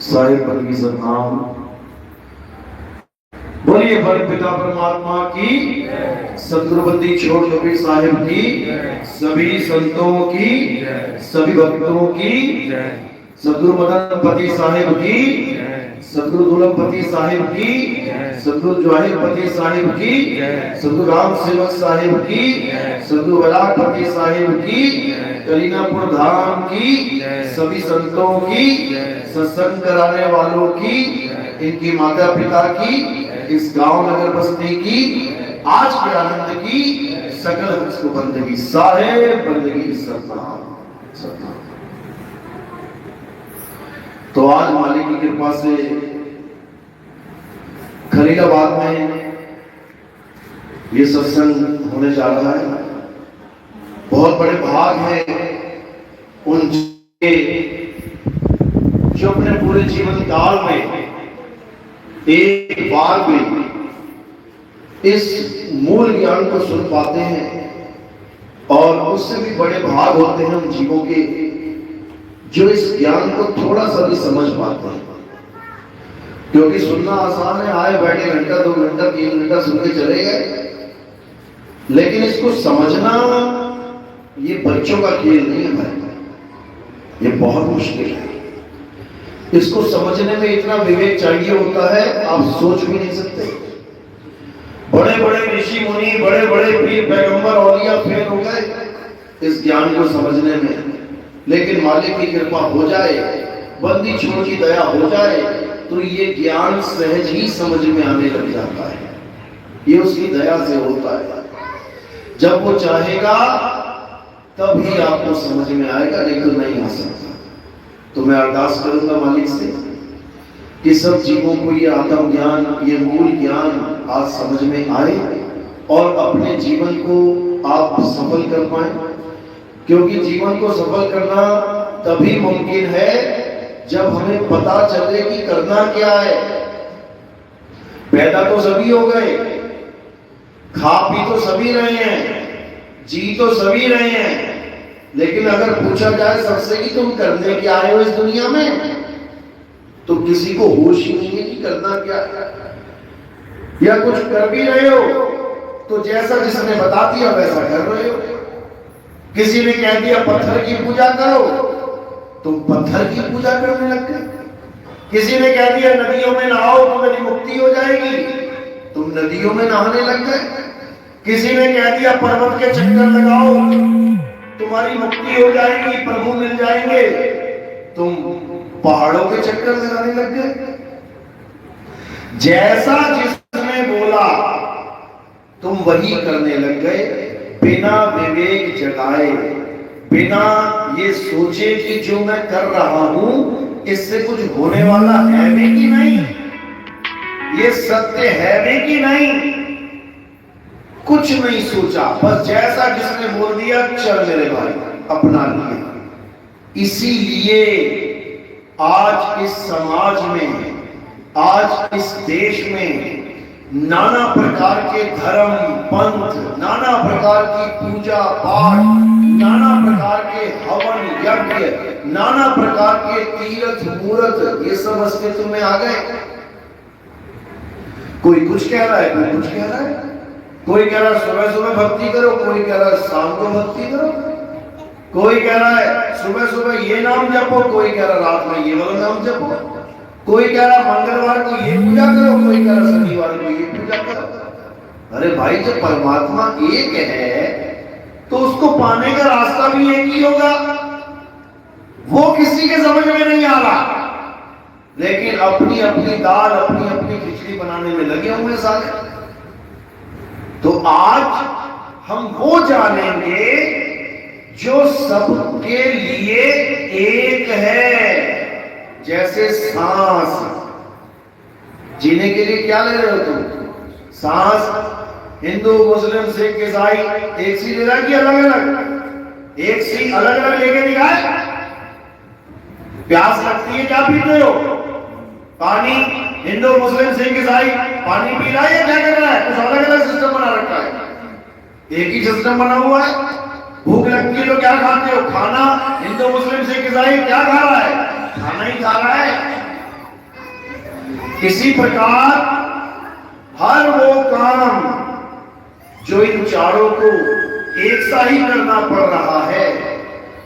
साहिब बल्कि सतनाम। बोलिए परम पिता परमात्मा की, सतगुरुबंदी छोड़ कबीर साहिब की, सभी संतों की, सभी भक्तों की, सतगुरु मदनपति साहिब की, सतगुरु दुलमपति साहिब की, सतगुरु जवाहिरपति साहिब की, सतगुरु राम सेवक साहिब की, सतगुरु वैरागपति साहिब की, कलीनापुर धाम की, सभी संतों की, सत्संग कराने वालों की, इनकी माता पिता की, इस गांव नगर बस्ती की, आज के आनंद की, सकल उसको बंदगी साहेब बंदगी सतनाम सतनाम। तो आज मालिक की कृपा से खलीलाबाद में ये सत्संग होने जा रहा है। बहुत बड़े भाग है उन जो अपने पूरे जीवन काल में एक बार भी इस मूल ज्ञान को सुन पाते हैं, और उससे भी बड़े भाग होते हैं उन जीवों के जो इस ज्ञान को थोड़ा सा भी समझ पाते हैं। क्योंकि सुनना आसान है, आए बैठे घंटा 2 घंटा 3 घंटा सुन के चले गए, लेकिन इसको समझना ये बच्चों का खेल नहीं है भाई, ये बहुत मुश्किल है। इसको समझने में इतना विवेक चाहिए होता है, आप सोच भी नहीं सकते। बड़े बड़े ऋषि मुनि, बड़े बड़े पीर पैगंबर औलिया फेल हो गए इस ज्ञान को समझने में, लेकिन मालिक की कृपा हो जाए, बंदी छोड़ की दया हो जाए, तो ये ज्ञान सहज ही समझ में आने लग जाता है। ये उसकी दया से होता है। जब वो चाहेगा तभी आपको समझ में आएगा, नहीं तो नहीं आ सकता। तो मैं अरदास करूंगा मालिक से कि सब जीवों को ये आत्म ज्ञान, ये मूल ज्ञान आज समझ में आए और अपने जीवन को आप सफल कर पाए। क्योंकि जीवन को सफल करना तभी मुमकिन है जब हमें पता चले कि करना क्या है। पैदा तो सभी हो गए, खा पी तो सभी रहे हैं, जी तो सभी रहे हैं, लेकिन अगर पूछा जाए सबसे कि तुम करने क्या आए हो इस दुनिया में, तो किसी को होश ही नहीं है कि करना क्या है। या कुछ कर भी रहे हो तो जैसा जिसने बता दिया वैसा कर रहे हो। किसी ने कह दिया पत्थर की पूजा करो, तुम पत्थर की पूजा करने लग गए। किसी ने कह दिया नदियों में नहाओ तुम्हारी मुक्ति हो जाएगी, तुम नदियों में नहाने लग गए। किसी ने कह दिया पर्वत के चक्कर लगाओ तुम्हारी मुक्ति हो जाएगी, प्रभु मिल जाएंगे, तुम पहाड़ों के चक्कर लगाने लग गए। जैसा जिसने बोला तुम वही करने लग गए, बिना विवेक जगाए, बिना ये सोचे कि जो मैं कर रहा हूं इससे कुछ होने वाला है भी कि नहीं, ये सत्य है भी कि नहीं, कुछ नहीं सोचा, बस जैसा जिसने बोल दिया चल मेरे भाई अपना लिया। इसीलिए आज इस समाज में, आज इस देश में नाना प्रकार के धर्म पंथ, नाना प्रकार की पूजा पाठ, नाना प्रकार के हवन यज्ञ, नाना प्रकार के तीर्थ मूर्त, ये सब अस्तित्व में आ गए। कोई कुछ कह रहा है, कोई कुछ कह रहा है, कोई कह रहा है सुबह सुबह भक्ति करो, कोई कह रहा है शाम को भक्ति करो, कोई कह रहा है सुबह सुबह ये नाम जपो, कोई कह रहा रात में ये वाला नाम जपो, कोई कह रहा मंगलवार को ये पूजा करो, कोई कह रहा शनिवार को ये पूजा करो। अरे भाई जब परमात्मा एक है तो उसको पाने का रास्ता भी एक ही होगा। वो किसी के समझ में नहीं आ रहा, लेकिन अपनी अपनी दाल, अपनी अपनी खिचड़ी बनाने में लगे हुए सारे। तो आज हम वो जानेंगे जो सबके लिए एक है। जैसे सांस, जीने के लिए क्या ले रहे हो तुम? सांस हिंदू मुस्लिम सिख ईसाई एक सी ले रहा है कि अलग अलग? एक सी अलग अलग लेके दिखाए। प्यास लगती है क्या पीते हो? पानी हिंदू मुस्लिम सिख ईसाई पानी पी रहा है या क्या कर रहा है? कुछ अलग अलग सिस्टम बना रखा है, एक ही सिस्टम बना हुआ है। भूख लगती है तो क्या खाते हो? खाना। हिंदू मुस्लिम सिख ईसाई क्या खा रहा है? खाना ही खा रहा है। इसी प्रकार हर वो काम जो इन चारों को एक सा ही करना पड़ रहा है,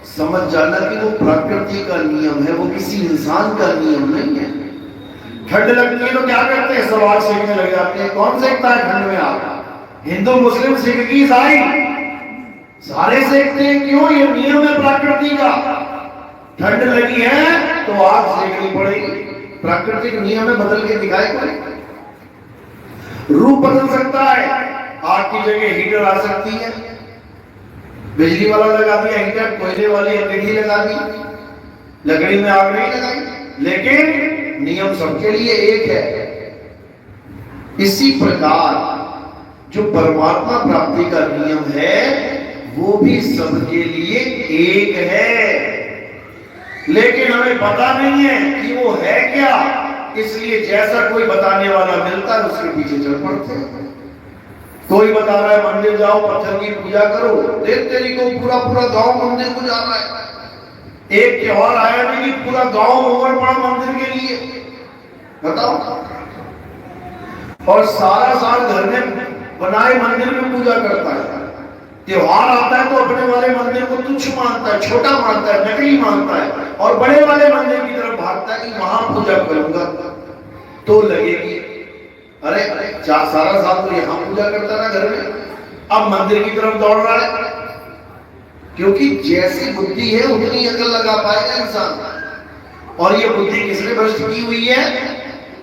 समझ जाना कि वो प्रकृति का नियम है, वो किसी इंसान का नियम नहीं है। ठंड लगती है तो क्या करते हैं, सवाल सेकने लग जाते हैं। कौन सेकता है ठंड में? आप हिंदू मुस्लिम सिख की ईसाई सारे सेकते हैं। क्यों? ये नियम है प्रकृति का। ठंड लगी है तो आग सेकनी पड़ेगी, प्राकृतिक नियम है, बदल के दिखाई पड़ेगा। रूप बदल सकता है, आग की जगह हीटर आ सकती है, बिजली वाला लगा दिया हीटर, कोयले वाली लकड़ी लगा दी, लकड़ी में आग नहीं लगाई, लेकिन नियम सबके लिए एक है। इसी प्रकार जो परमात्मा प्राप्ति का नियम है वो भी सबके लिए एक है, लेकिन हमें पता नहीं है कि वो है क्या। इसलिए जैसा कोई बताने वाला मिलता है उसके पीछे चल पड़ते हैं। कोई बता रहा है मंदिर जाओ, पत्थर की पूजा करो, देख तेरी को पूरा पूरा गांव मंदिर को जा रहा है। एक त्योहार आया नहीं कि पूरा गांव उमड़ पड़ा मंदिर के लिए, बताओ। और सारा साल घर में बनाए मंदिर में पूजा करता है, त्योहार आता है तो अपने वाले मंदिर को तुच्छ मानता है, छोटा मानता है, नकली मानता है, और बड़े वाले मंदिर की तरफ भागता है कि वहां पूजा करूंगा तो लगेगी। अरे सारा साल तो यहां पूजा करता ना घर में, अब मंदिर की तरफ दौड़ रहा है। क्योंकि जैसी बुद्धि है उतनी अकल लगा पाएगा इंसान। और ये बुद्धि किसने भ्रष्ट की हुई है?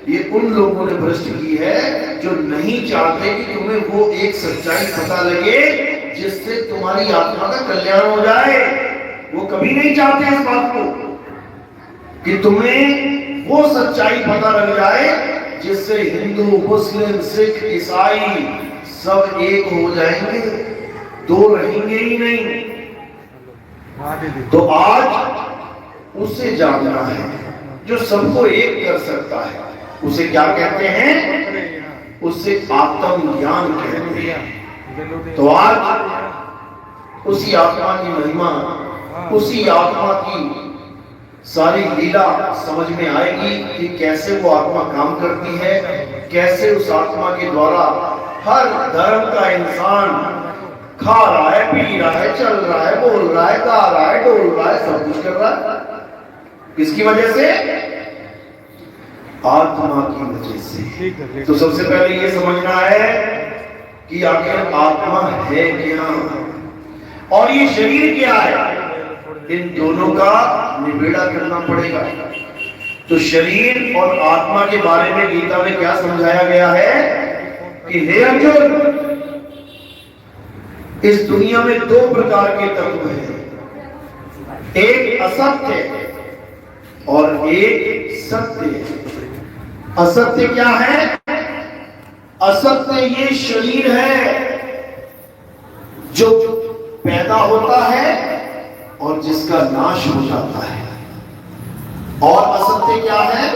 ये उन लोगों ने भ्रष्ट की है जो नहीं चाहते कि तुम्हें वो एक सच्चाई पता लगे जिससे तुम्हारी आत्मा का कल्याण हो जाए। वो कभी नहीं चाहते इस बात को कि तुम्हें वो सच्चाई पता लग जाए जिससे हिंदू, मुस्लिम, सिख, ईसाई सब एक हो जाएंगे, दो रहेंगे ही नहीं। तो आज उसे जानना है जो सबको एक कर सकता है। उसे क्या कहते हैं? उसे आत्मज्ञान कहते हैं। तो आज उसी आत्मा की महिमा, उसी आत्मा की सारी लीला समझ में आएगी कि कैसे वो आत्मा काम करती है, कैसे उस आत्मा के द्वारा हर धर्म का इंसान खा रहा है, पी रहा है, चल रहा है, बोल रहा है, गा रहा है, डोल रहा है, सब कुछ कर रहा है। किसकी वजह से? आत्मा की वजह से। तो सबसे पहले ये समझना है कि आखिर आत्मा है क्या और ये शरीर क्या है। इन दोनों का निबेड़ा करना पड़ेगा। तो शरीर और आत्मा के बारे में गीता में क्या समझाया गया है कि हे अर्जुन, इस दुनिया में दो प्रकार के तत्व हैं, एक असत्य और एक सत्य। असत्य क्या है? असत्य ये शरीर है जो पैदा होता है और जिसका नाश हो जाता है। और असत्य क्या है?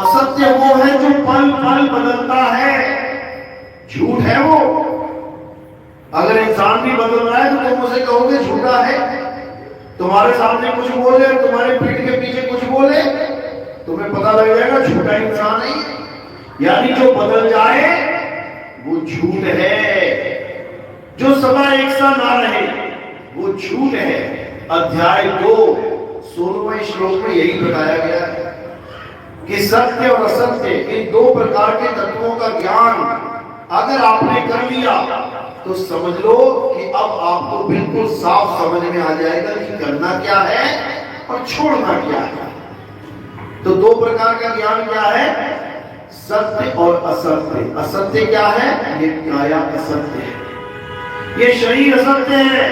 असत्य वो है जो पल पल बदलता है, झूठ है वो। अगर इंसान भी बदल रहा है तो तुम उसे कहोगे झूठा है। तुम्हारे सामने कुछ बोले, तुम्हारे पीठ के पीछे कुछ बोले, तुम्हें पता लग जाएगा झूठा इंसान है। यानी जो बदल जाए वो झूठ है, जो सदा एक सा ना रहे वो झूठ है। अध्याय 2 16वें श्लोक में यही बताया गया है कि सत्य और असत्य इन दो प्रकार के तत्वों का ज्ञान अगर आपने कर लिया तो समझ लो कि अब आपको बिल्कुल साफ समझ में आ जाएगा कि करना क्या है और छोड़ना क्या है। तो दो प्रकार का ज्ञान क्या है? सत्य और असत्य। असत्य क्या है? ये काया असत्य है, ये शरीर असत्य है,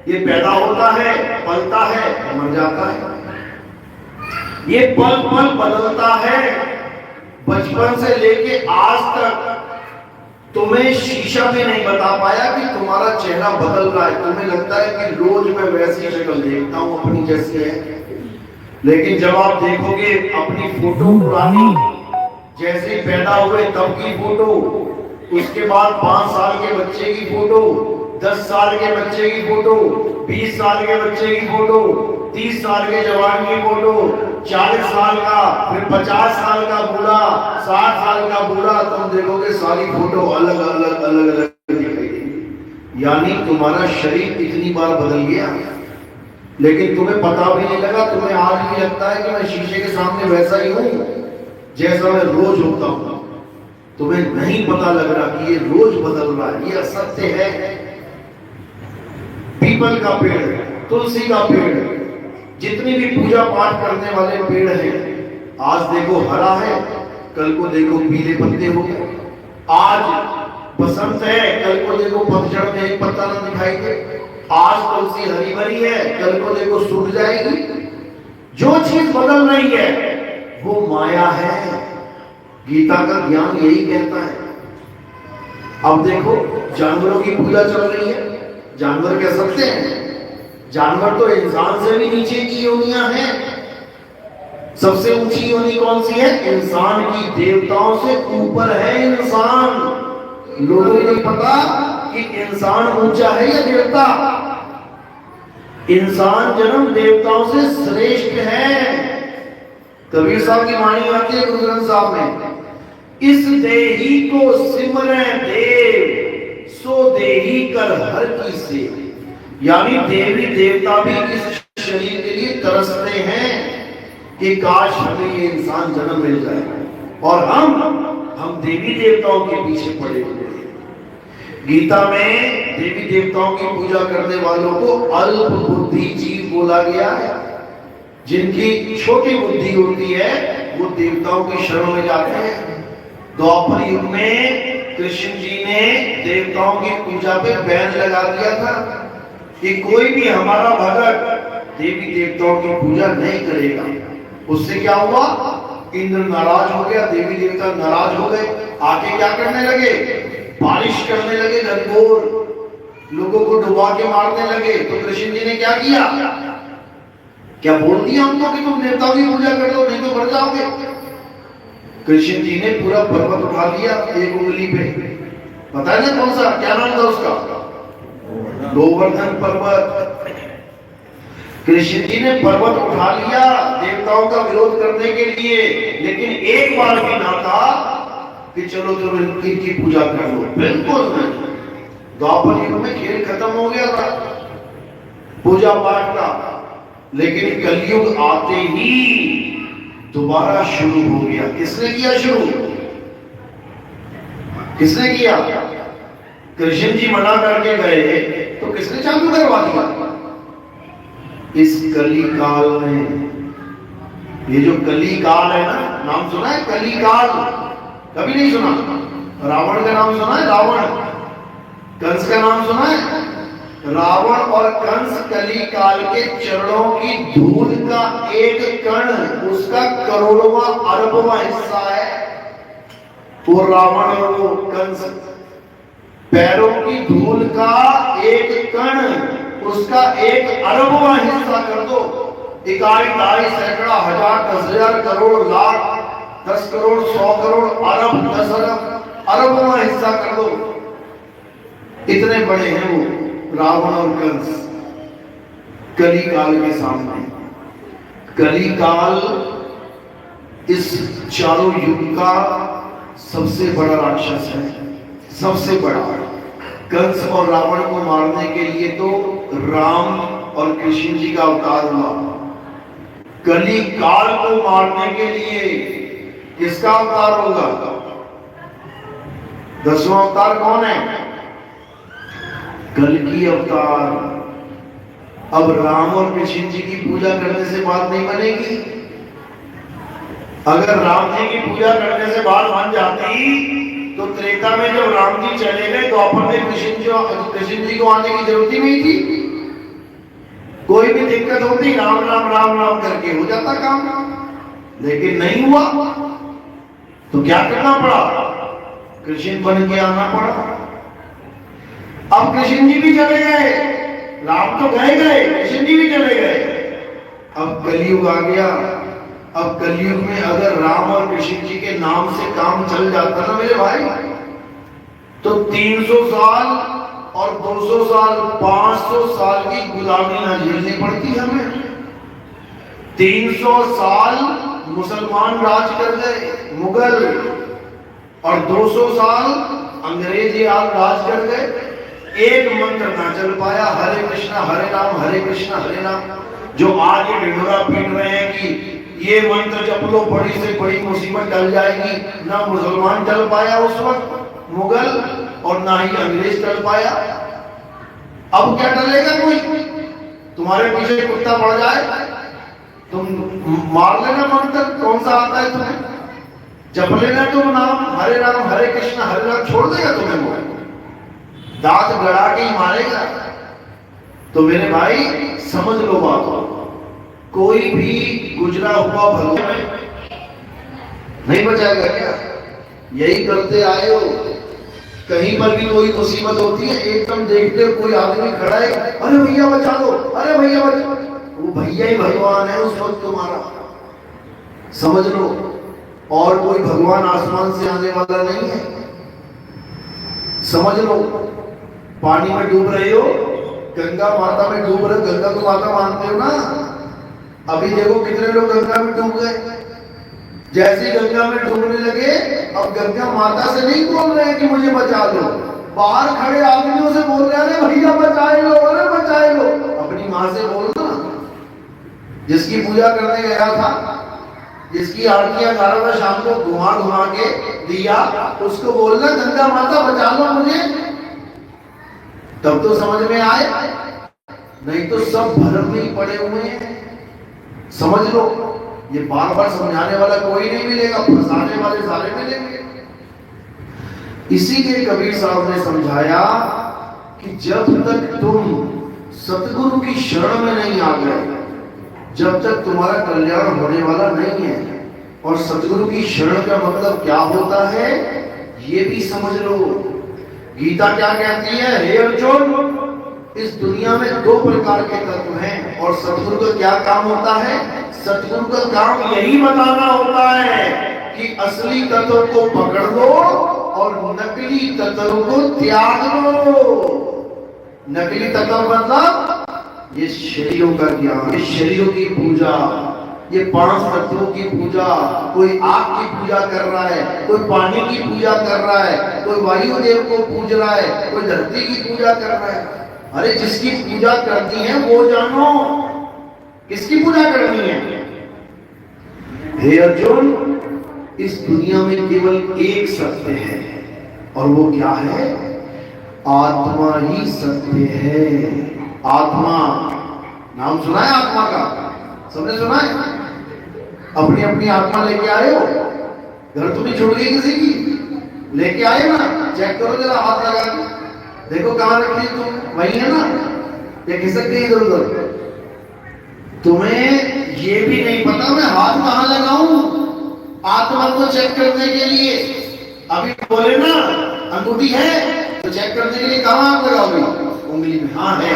ये पैदा होता है, पलता है, मर जाता है, ये पल पल बदलता है। बचपन से लेके आज तक तुम्हें शीशा भी नहीं बता पाया कि तुम्हारा चेहरा बदल रहा है। तुम्हें लगता है कि रोज मैं वैसी शक्ल देखता हूं अपनी जैसी है, लेकिन जब आप देखोगे अपनी फोटो पुरानी, जैसे पैदा हुए तब की फोटो, उसके बाद 5 साल के बच्चे की फोटो, 10 साल के बच्चे की फोटो, 20 साल के बच्चे की फोटो, 30 साल के जवान की फोटो, 40 साल का, फिर 50 साल का बूढ़ा, 60 साल का बूढ़ा, तुम देखोगे सारी फोटो अलग अलग अलग अलग दिखाई देगी। यानी तुम्हारा शरीर इतनी बार बदल गया, लेकिन तुम्हें पता भी नहीं लगा। तुम्हें आज भी लगता है कि मैं शीशे के सामने वैसा ही हूं जैसा मैं रोज होता हूं। तुम्हें नहीं पता लग रहा कि ये रोज बदल रहा है, ये असत्य है। पीपल का पेड़, तुलसी का पेड़, जितनी भी पूजा पाठ करने वाले पेड़ हैं, आज देखो हरा है, कल को देखो पीले पत्ते हो गए। आज बसंत है, कल को देखो पतझड़ में एक पत्ता न दिखाई दे। आज तुलसी हरी भरी है, कल को देखो सूख जाएगी। जो चीज बदल रही है वो माया है। गीता का ज्ञान यही कहता है। अब देखो जानवरों की पूजा चल रही है, जानवर कह सकते हैं? जानवर तो इंसान से भी नीचे की योनियां हैं। सबसे ऊंची योनि कौन सी है? इंसान की। देवताओं से ऊपर है इंसान। लोगों को नहीं पता कि इंसान ऊंचा है या देवता। इंसान जन्म देवताओं से श्रेष्ठ है। कबीर साहब की वाणी आती है गुरु ग्रंथ साहब में, इस देही को सिमरे देव, सो देही कर हर की सेव। यानी देवी देवता भी इस शरीर के लिए तरसते हैं कि काश हमें ये इंसान जन्म मिल जाए, और हम देवी देवताओं के पीछे पड़े हुए हैं। गीता में देवी देवताओं की पूजा करने वालों को अल्प बुद्धि जीव बोला गया है। जिनकी छोटी बुद्धि होती है वो देवताओं की शरण में जाते हैं। द्वापर युग में कृष्ण जी ने देवताओं की पूजा पे बैन लगा दिया था कि कोई भी हमारा भगत देवी देवताओं की पूजा नहीं करेगा। उससे क्या हुआ? इंद्र नाराज हो गया, देवी देवता नाराज हो गए। आके क्या करने लगे? बारिश करने लगे, घनघोर, लोगों को डुबा के मारने लगे। तो कृष्ण जी ने क्या किया? क्या बोल दिया उनको कि तुम देवताओं की पूजा कर लो, नहीं तो मर जाओगे? कृष्ण जी ने पूरा पर्वत उठा लिया एक उंगली पे। पता है ना कौन सा, क्या नाम था उसका? गोवर्धन पर्वत। कृष्ण जी ने पर्वत उठा लिया देवताओं का विरोध करने के लिए, लेकिन एक बार भी ना था कि चलो तुम इनकी पूजा कर लो। बिल्कुल नहीं। द्वापर युग में खेल खत्म हो गया था पूजा पाठ का, लेकिन कलयुग आते ही दोबारा शुरू हो गया। किसने किया शुरू? किसने किया? कृष्ण जी मना करके गए तो किसने चालू करवा दिया? इस कली काल में, ये जो कली काल है ना, नाम सुना है कली काल? कभी नहीं सुना? रावण का नाम सुना है? रावण। कंस का नाम सुना है? रावण और कंस कली काल के चरणों की धूल का एक कण, उसका करोड़वां अरबवां हिस्सा है। वो रावण और वो कंस, पैरों की धूल का एक कण, उसका एक अरबवां हिस्सा कर दो। इकाई, ढाई, सैकड़ा, हजार, 10,000, करोड़, लाख, 10 करोड़, 100 करोड़, अरब, 10 अरब, अरबवां हिस्सा कर दो। इतने बड़े हैं वो रावण और कंस कली काल के सामने। कली काल इस चारों युग का सबसे बड़ा राक्षस है, सबसे बड़ा। कंस और रावण को मारने के लिए तो राम और कृष्ण जी का अवतार हुआ। कली काल को मारने के लिए किसका अवतार होगा? 10वां अवतार कौन है? कल्कि अवतार। अब राम और कृष्ण जी की पूजा करने से बात नहीं बनेगी। अगर राम जी की पूजा करने से बात बन जाती तो त्रेता में जब राम जी चले गए तो अपन में कृष्ण जी को आने की जरूरत ही नहीं थी। कोई भी दिक्कत होती राम राम राम राम करके हो जाता काम, लेकिन नहीं हुआ तो क्या करना पड़ा? कृष्ण बन के आना पड़ा। अब कृष्ण जी भी चले गए, राम तो गए, कृष्ण जी भी चले गए। अब कलयुग आ गया। अब कलयुग में अगर राम और कृष्ण जी के नाम से काम चल जाता ना मेरे भाई, तो 300 साल और 200 साल, 500 साल की गुलामी ना झेलनी पड़ती हमें। 300 साल मुसलमान राज कर गए, मुगल, और 200 साल अंग्रेज राज कर गए। एक मंत्र ना चल पाया, हरे कृष्णा हरे राम हरे कृष्णा हरे राम। जो आज ये ढिंढोरा पीट रहे हैं कि ये मंत्र जप लो, बड़ी से बड़ी मुसीबत टल जाएगी, ना मुसलमान टल पाया उस वक्त मुगल, और ना ही अंग्रेज टल पाया। अब क्या टलेगा? कोई तुम्हारे पीछे कुत्ता पड़ जाए, तुम मार लेना मंत्र, कौन सा आता है तुम्हें, जप लेना तुम नाम हरे राम हरे कृष्णा हरे राम, छोड़ देगा तुम्हें वो, दांत गड़ा के ही मारेगा। तो मेरे भाई समझ लो बात, कोई भी गुजरा हुआ भगवान नहीं बचाएगा क्या? यही करते आए हो। कहीं पर भी कोई मुसीबत होती है, एकदम देखते हो कोई आदमी खड़ा है, अरे भैया बचा दो, अरे भैया बचा, वो भैया ही भगवान है उस वक्त तुम्हारा, समझ लो। और कोई भगवान आसमान से आने वाला नहीं है, समझ लो। पानी में डूब रहे हो, गंगा माता में डूब रहे हो, गंगा को माता मानते हो ना। अभी देखो कितने लोग गंगा में डूब गए। जैसे गंगा में डूबने लगे, अब गंगा माता से नहीं बोल रहे हैं कि मुझे बचा लो, बाहर खड़े आदमियों से बोल रहे हैं, भैया बचाए लो, अरे बचाए लो। अपनी माँ से बोलना, जिसकी पूजा करने गया था, जिसकी आरतियां 11 बजे शाम को घुमा घुमा के दिया, उसको बोलना गंगा माता बचा लो मुझे, तब तो समझ में आए। नहीं तो सब भरम में ही पड़े हुए हैं, समझ लो। ये बार बार समझाने वाला कोई नहीं मिलेगा, फंसाने वाले सारे मिलेंगे। इसीलिए कबीर साहब ने समझाया कि जब तक तुम सतगुरु की शरण में नहीं आ गए, जब तक तुम्हारा कल्याण होने वाला नहीं है। और सतगुरु की शरण का मतलब क्या होता है ये भी समझ लो। गीता क्या कहती है? हे अर्जुन, इस दुनिया में 2 प्रकार के तत्व हैं, और सतगुरु का क्या काम होता है? सतगुरु का काम यही बताना होता है कि असली तत्व को पकड़ लो और नकली तत्व को त्याग लो। नकली तत्व मतलब ये शरीरों का ज्ञान, ये शरीरों की पूजा, ये 5 तत्वों की पूजा। कोई आग की पूजा कर रहा है, कोई पानी की पूजा कर रहा है, कोई वायुदेव को पूज रहा है, कोई धरती की पूजा कर रहा है। अरे जिसकी पूजा करती है वो जानो, किसकी पूजा करनी है? हे अर्जुन, इस दुनिया में केवल एक सत्य है, और वो क्या है? आत्मा ही सत्य है। आत्मा, नाम सुना है आत्मा का? सबने सुना है? अपनी अपनी आत्मा लेके आए हो? घर तो नहीं छोड़ गई किसी की? लेके आए ना? चेक करो जरा, हाथ लगा के देखो कहां रखी है तुम, वही है ना? या खिसक गई इधर उधर? तुम्हें ये भी नहीं पता मैं हाथ कहां लगाऊं आत्मा को चेक करने के लिए। अभी बोले ना अंगूठी है, तो चेक करने के लिए कहां हाथ लगाओगे? उंगली में। हाँ है।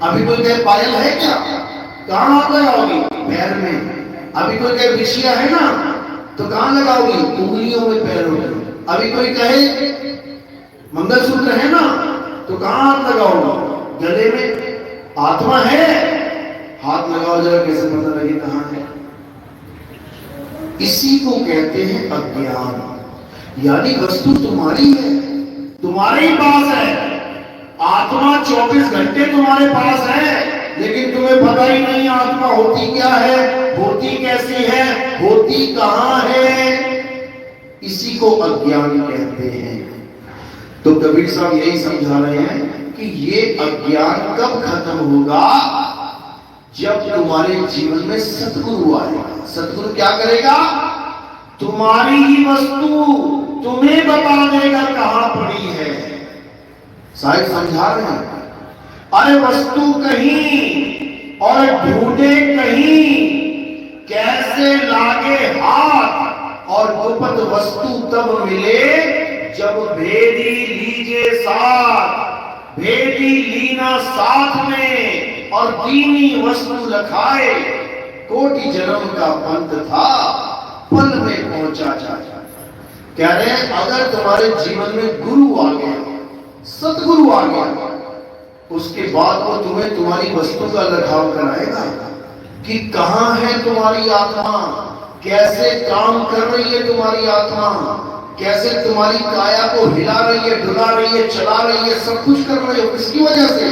अभी कोई कहे पायल है क्या? कहां हाथ लगाओगी? पैर में। अभी कोई कहे बिछिया है ना, तो कहां लगाओगी? उंगलियों में, पैरों में। अभी कोई कहे मंगलसूत्र है ना, तो कहां हाथ लगाओगे? गले में। आत्मा है, हाथ लगाओ जरा, कैसे पता लगे कहां है? इसी को कहते हैं अज्ञान। यानी वस्तु तुम्हारी है, तुम्हारे ही पास है। आत्मा 24 घंटे तुम्हारे पास है, लेकिन तुम्हें पता ही नहीं आत्मा होती क्या है, होती कैसी है, होती कहां है। इसी को अज्ञान कहते हैं। तो कबीर साहब यही समझा रहे हैं कि ये अज्ञान कब खत्म होगा? जब तुम्हारे जीवन में सतगुरु आएगा। सतगुरु क्या करेगा? तुम्हारी ही वस्तु तुम्हें बता देगा कहां पड़ी है। साहिब समझा रहे हैं, अरे वस्तु कहीं और ढूंढे कहीं, कैसे लागे हाथ और गुप्त वस्तु तब मिले जब भेदी लीजे साथ। भेदी लीना साथ में और दीनी वस्तु लखाए, कोटि जन्म का पंथ था पल में पहुंचा जा। कह रहे हैं अगर तुम्हारे जीवन में गुरु आ गया, सतगुरु आ गया, उसके बाद वो तुम्हें तुम्हारी वस्तु का लखाव कराएगा। कि कहां है तुम्हारी आत्मा, कैसे काम कर रही है तुम्हारी आत्मा, कैसे तुम्हारी काया को हिला रही है, डुला रही है, चला रही है, सब कुछ कर रही हो। किसकी वजह से?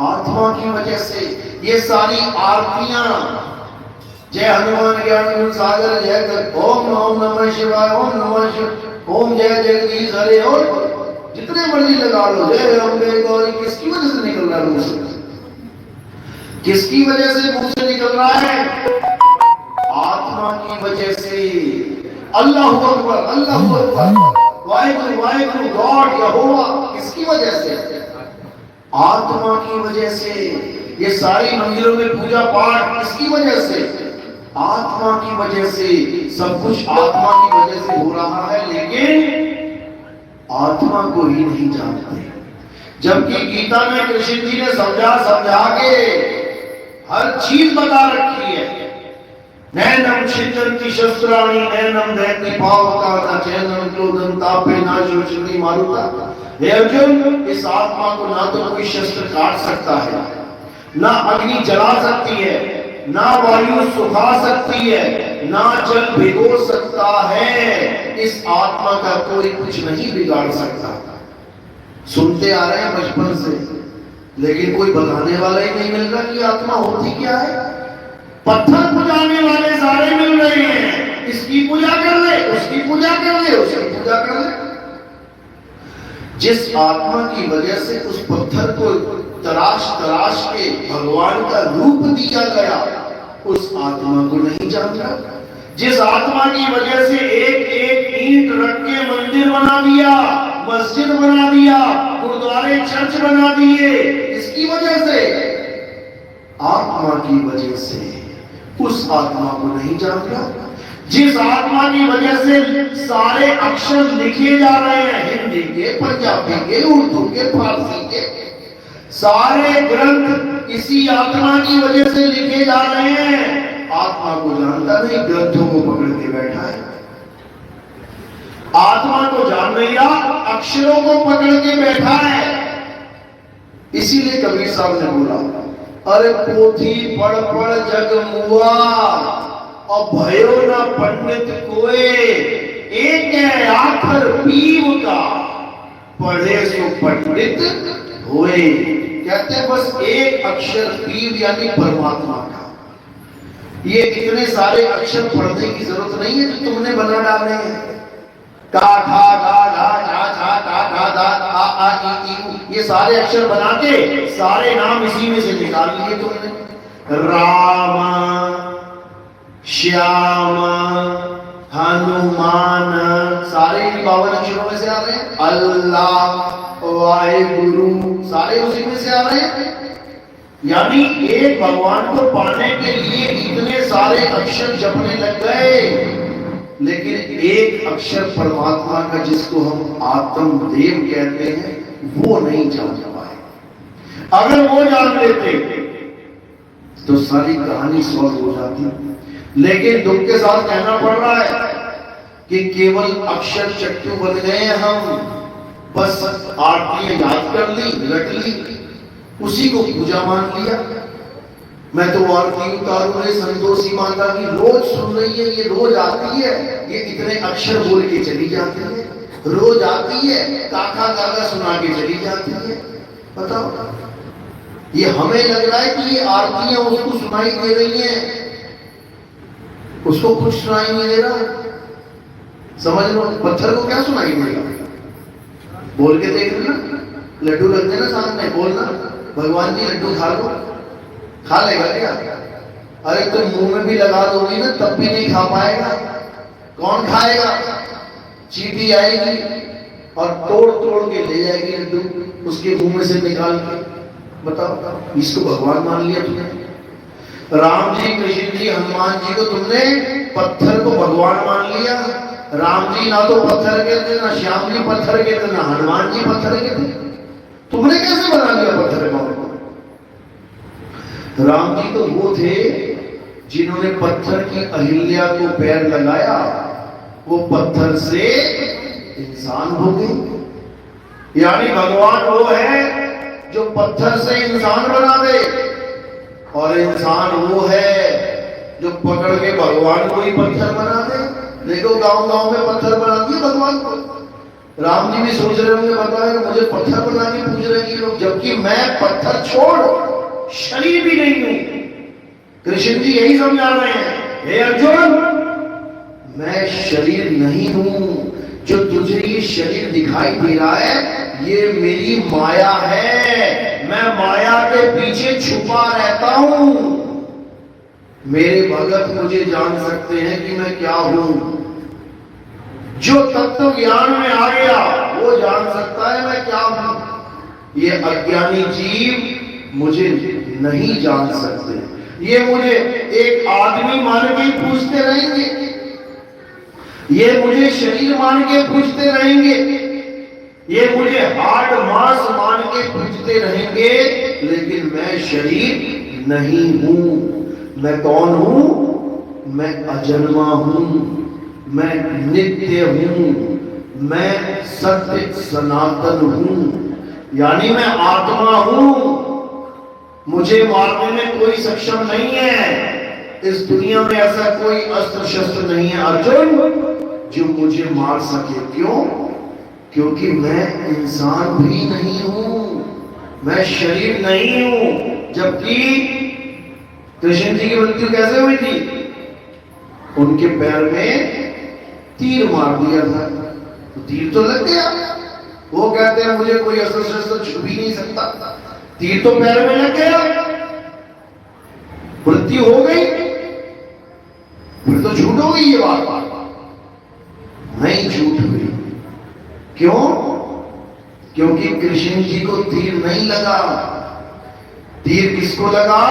आत्मा की वजह से। ये सारी आरतियां, जय हनुमान ज्ञान गुण सागर, जय ओम ओम नमः शिवाय, ओम नमः शिव, ओम जय जगदीश हरे, और जितने मर्जी लगा लो, जय अम्बे गौरी, किसकी वजह से निकल रहा है मुंह से? किसकी वजह से मुंह से निकल रहा है? आत्मा की वजह से। अल्लाह अकबर, अल्लाह अकबर, वाहिगुरु वाहिगुरु, गॉड यहोवा, किसकी वजह से? आत्मा की वजह से। ये सारी मंदिरों में पूजा पाठ किसकी वजह से? आत्मा की वजह से। सब कुछ आत्मा की वजह से हो रहा है, लेकिन आत्मा को ही नहीं जानते। जबकि गीता में कृष्ण जी ने समझा के हर चीज बता रखी है। नैनम छिद्यन्ति शस्त्राणि, नैनम दहति पावका, न चैनम क्रोधं तापे, न शोषति मारुता। हे अर्जुन, इस आत्मा को ना तो कोई शस्त्र काट सकता है, ना अग्नि जला सकती है, ना वायु सुखा सकती है, ना जल भिगो सकता है। इस आत्मा का कोई कुछ नहीं बिगाड़ सकता। सुनते आ रहे हैं बचपन से, लेकिन कोई बताने वाला ही नहीं मिल रहा कि आत्मा होती क्या है। पत्थर पुजाने वाले सारे मिल रहे हैं, इसकी पूजा कर ले, उसकी पूजा कर ले, उसकी पूजा कर ले। जिस आत्मा की वजह से उस पत्थर को तराश तराश के भगवान का रूप दिया गया, उस आत्मा को नहीं जानता। जिस आत्मा की वजह से एक एक ईंट रख के मंदिर बना दिया, मस्जिद बना दिया, गुरुद्वारे चर्च बना दिए, इसकी वजह से, आत्मा की वजह से, उस आत्मा को नहीं जानता। जिस आत्मा की वजह से सारे अक्षर लिखे जा रहे हैं, हिंदी के, पंजाबी के, उर्दू के, फारसी के, सारे ग्रंथ इसी आत्मा की वजह से लिखे जा रहे हैं। आत्मा को जानता नहीं, ग्रंथों को पकड़ के बैठा है। आत्मा को जान नहीं रहा, अक्षरों को पकड़ के बैठा है। इसीलिए कबीर साहब ने बोला, अरे पोथी पढ़ पढ़ जग मुआ, और भयो ना पंडित कोए, एक है आखर पीव का, पढ़े सो पंडित होए। कहते हैं बस एक अक्षर पीव यानी परमात्मा का। ये इतने सारे अक्षर पढ़ने की जरूरत नहीं है जो तुमने बना डाले हैं। का खा गा धा झा छा टा धा धा आ आ ई ई, ये सारे अक्षर बना के सारे नाम इसी में से निकाल लिए तुमने। राम, श्याम, हनुमान, सारे 52 अक्षरों में से आ रहे हैं। अल्लाह, वाहिगुरु, सारे उसी में से आ रहे हैं। यानी एक भगवान को पाने के लिए इतने सारे अक्षर जपने लग गए, लेकिन एक अक्षर परमात्मा का जिसको हम आत्मदेव कहते हैं, वो नहीं जान पाए। अगर वो जान लेते तो सारी कहानी सॉल्व हो जाती। लेकिन दुख के साथ कहना पड़ रहा है कि केवल अक्षर चट्टू बन गए हम। बस आरती याद कर ली, रट ली, उसी को पूजा मान लिया। मैं तो आरती उतारू रे संतोषी माता की, रोज सुन रही है, ये रोज आती है, ये इतने अक्षर बोल के चली जाती है, रोज आती है, काका काका सुना के चली जाती है। बताओ, ये हमें लग रहा है कि ये आरतियां उसको सुनाई दे रही हैं, उसको कुछ सुनाई नहीं दे रहा। समझ लो, पत्थर को क्या सुनाई देगा? बोल के देख लेना, लड्डू रख देना सामने, बोलना भगवान जी लड्डू खा लो, खा लेगा क्या? अरे तुम मुंह में भी लगा दोगी ना, तब भी नहीं खा पाएगा। कौन खाएगा? चींटी आएगी और तोड़ तोड़ के ले जाएगी लड्डू, उसके मुंह में से निकाल के। बताओ, इसको भगवान मान लिया तुमने। राम जी, कृष्ण जी, हनुमान जी को तुमने पत्थर को भगवान मान लिया। राम जी ना तो पत्थर के थे, ना श्याम जी पत्थर के थे, ना हनुमान जी पत्थर के थे। तुमने कैसे बना लिया पत्थर को? राम जी तो वो थे जिन्होंने पत्थर की अहिल्या को पैर लगाया, वो पत्थर से इंसान हो गए। यानी भगवान वो है जो पत्थर से इंसान बना दे। और इंसान वो है जो पकड़ के भगवान को ही पत्थर बना दे। देखो गांव गांव में पत्थर बना दिए भगवान को। राम जी भी सोच रहे होंगे भगवान मुझे पत्थर बना के पूज रहे हैं लोग, जबकि मैं पत्थर छोड़ शरीर भी नहीं हूं। कृष्ण जी यही समझा रहे हैं, हे अर्जुन मैं शरीर नहीं हूं। जो तुझे ये शरीर दिखाई दे रहा है ये मेरी माया है। मैं माया के पीछे छुपा रहता हूं। मेरे भगत मुझे जान सकते हैं कि मैं क्या हूं। जो तत्व ज्ञान में आ गया वो जान सकता है मैं क्या हूं। ये अज्ञानी जीव मुझे नहीं जान सकते। ये मुझे एक आदमी मान के पूछते रहेंगे, ये मुझे शरीर मान के पूछते रहेंगे, ये मुझे हाड मांस मान के पूछते रहेंगे, लेकिन मैं शरीर नहीं हूं। मैं कौन हूं? मैं अजन्मा हूं, मैं नित्य हूं, मैं सत्य सनातन हूं, यानी मैं आत्मा हूं। मुझे मारने में कोई सक्षम नहीं है। इस दुनिया में ऐसा कोई अस्त्र शस्त्र नहीं है अर्जुन जो मुझे मार सके। क्यों? क्योंकि मैं इंसान भी नहीं हूं, मैं शरीर नहीं हूं। जबकि कृष्ण जी की मृत्यु कैसे हुई थी? उनके पैर में तीर मार दिया था, तो तीर तो लग गया। वो कहते हैं मुझे कोई अस्त्र शस्त्र छू भी नहीं सकता, तीर तो पैर में लग गया, मृत्यु हो गई, फिर तो झूठ हो गई ये बात। नहीं झूठ हुई। क्यों? क्योंकि कृष्ण जी को तीर नहीं लगा। तीर किसको लगा?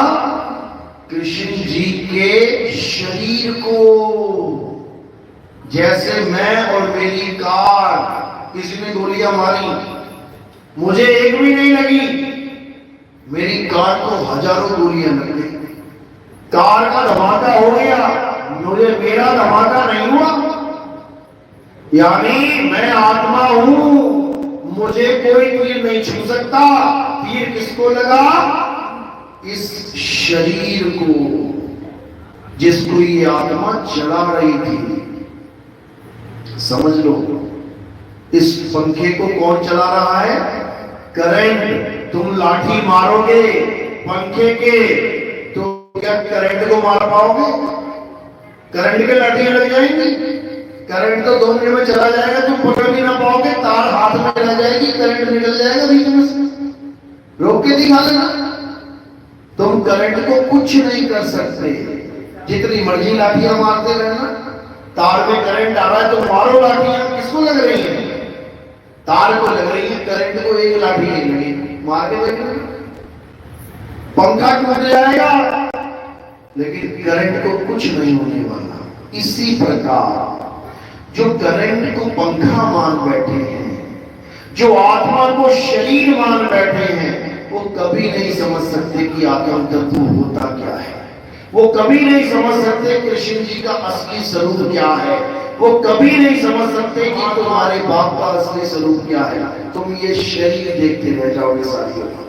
कृष्ण जी के शरीर को। जैसे मैं और मेरी कार, किसी ने गोलियां मारी, मुझे एक भी नहीं लगी, मेरी कार को हजारों गोलियां लग गई। कार का धमाका हो गया, मुझे मेरा धमाका नहीं हुआ। यानी मैं आत्मा हूं, मुझे कोई तीर नहीं छू सकता। तीर किसको लगा? इस शरीर को, जिसको ये आत्मा चला रही थी। समझ लो, इस पंखे को कौन चला रहा है? करंट। तुम लाठी मारोगे पंखे के तो क्या करंट को मार पाओगे? करंट के लाठियां लग जाएंगी। करंट तो 2 मिनट में चला जाएगा, तुम पकड़ भी ना पाओगे, तार हाथ में रह जाएगी, करंट निकल जाएगा बीच में से। रोक के दिखा देना। तुम करंट को कुछ नहीं कर सकते, जितनी मर्जी लाठियां मारते रहना। तार में करंट आ रहा है तो मारो लाठियां। किसको लग रही है? तार को लग रही है, करंट को एक लाठी नहीं लगी, मार के देख। पंखा टूट जाएगा लेकिन करंट को कुछ नहीं होने वाला। इसी प्रकार जो करंट को पंखा मान बैठे हैं, जो आत्मा को शरीर मान बैठे हैं, वो कभी नहीं समझ सकते कि आत्म तत्व होता क्या है। वो कभी नहीं समझ सकते कृष्ण जी का असली स्वरूप क्या है। वो कभी नहीं समझ सकते कि तुम्हारे बाप का असली स्वरूप क्या है। तुम ये शरीर देखते रह जाओगे सारी उम्र।